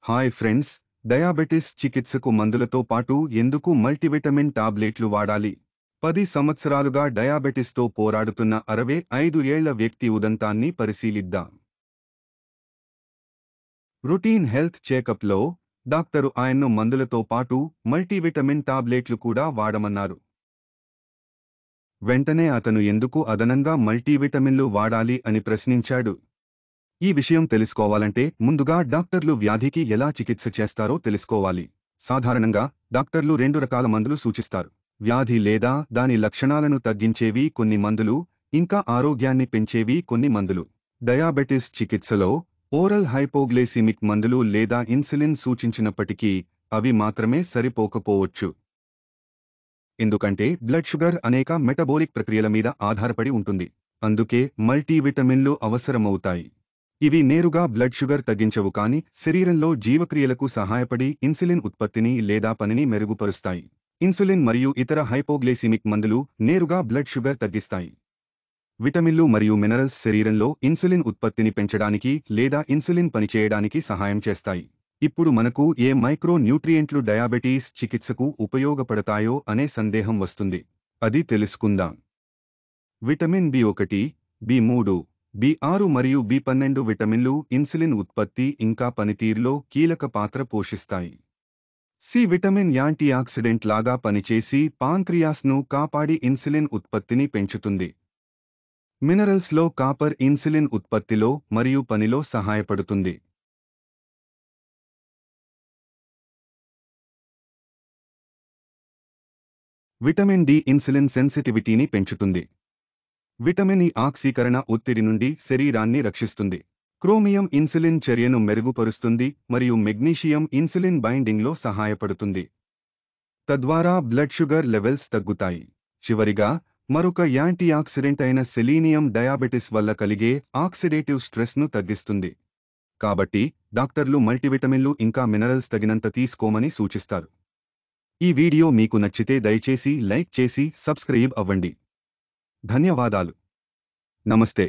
Hi friends, diabetes చికిత్సకు మందులతో పాటు ఎందుకు మల్టీవిటమిన్ టాబ్లెట్లు వాడాలి? 10 సంవత్సరాలుగా డయాబెటిస్తో పోరాడుతున్న 65 ఏళ్ల వ్యక్తి ఉదంతాన్ని పరిశీలిద్దాం. రొటీన్ హెల్త్ చెకప్లో డాక్టరు ఆయన్ను మందులతో పాటు మల్టీవిటమిన్ టాబ్లెట్లు కూడా వాడమన్నారు. వెంటనే అతను ఎందుకు అదనంగా మల్టీవిటమిన్లు వాడాలి అని ప్రశ్నించాడు. ఈ విషయం తెలుసుకోవాలంటే ముందుగా డాక్టర్లు వ్యాధికి ఎలా చికిత్స చేస్తారో తెలుసుకోవాలి. సాధారణంగా డాక్టర్లు 2 రకాల మందులు సూచిస్తారు. వ్యాధి లేదా దాని లక్షణాలను తగ్గించేవి కొన్ని మందులు, ఇంకా ఆరోగ్యాన్ని పెంచేవి కొన్ని మందులు. డయాబెటిస్ చికిత్సలో ఓరల్ హైపోగ్లైసిమిక్ మందులు లేదా ఇన్సులిన్ సూచించినప్పటికీ అవి మాత్రమే సరిపోకపోవచ్చు. ఎందుకంటే బ్లడ్ షుగర్ అనేక మెటబోలిక్ ప్రక్రియల మీద ఆధారపడి ఉంటుంది. అందుకే మల్టీవిటమిన్లు అవసరమవుతాయి. ఇవి నేరుగా బ్లడ్ షుగర్ తగ్గించవు, కానీ శరీరంలో జీవక్రియలకు సహాయపడి ఇన్సులిన్ ఉత్పత్తిని లేదా పనిని మెరుగుపరుస్తాయి. ఇన్సులిన్ మరియు ఇతర హైపోగ్లైసిమిక్ మందులు నేరుగా బ్లడ్ షుగర్ తగ్గిస్తాయి. విటమిన్లు మరియు మినరల్స్ శరీరంలో ఇన్సులిన్ ఉత్పత్తిని పెంచడానికి లేదా ఇన్సులిన్ పనిచేయడానికి సహాయం చేస్తాయి. ఇప్పుడు మనకు ఏ మైక్రో న్యూట్రియంట్లు డయాబెటీస్ చికిత్సకు ఉపయోగపడతాయో అనే సందేహం వస్తుంది. అది తెలుసుకుందాం. విటమిన్ బి1, బి3, బి6 మరియు బి12 విటమిన్లు ఇన్సులిన్ ఉత్పత్తి ఇంకా పనితీరులో కీలక పాత్ర పోషిస్తాయి. సి విటమిన్ యాంటీఆక్సిడెంట్ లాగా పనిచేసి పాంక్రియాస్ను కాపాడి ఇన్సులిన్ ఉత్పత్తిని పెంచుతుంది. మినరల్స్లో కాపర్ ఇన్సులిన్ ఉత్పత్తిలో మరియు పనిలో సహాయపడుతుంది. విటమిన్ డి ఇన్సులిన్ సెన్సిటివిటీని పెంచుతుంది. విటమిన్ ఇ ఆక్సీకరణ ఒత్తిడి నుండి శరీరాన్ని రక్షిస్తుంది. క్రోమియం ఇన్సులిన్ చర్యను మెరుగుపరుస్తుంది మరియు మెగ్నీషియం ఇన్సులిన్ బైండింగ్లో సహాయపడుతుంది. తద్వారా బ్లడ్ షుగర్ లెవెల్స్ తగ్గుతాయి. చివరిగా మరొక యాంటీఆక్సిడెంట్ అయిన సెలీనియం డయాబెటిస్ వల్ల కలిగే ఆక్సిడేటివ్ స్ట్రెస్ను తగ్గిస్తుంది. కాబట్టి డాక్టర్లు మల్టీవిటమిన్లు ఇంకా మినరల్స్ తగినంత తీసుకోమని సూచిస్తారు. ఈ వీడియో మీకు నచ్చితే దయచేసి లైక్ చేసి సబ్స్క్రైబ్ అవ్వండి. ధన్యవాదాలు. నమస్తే.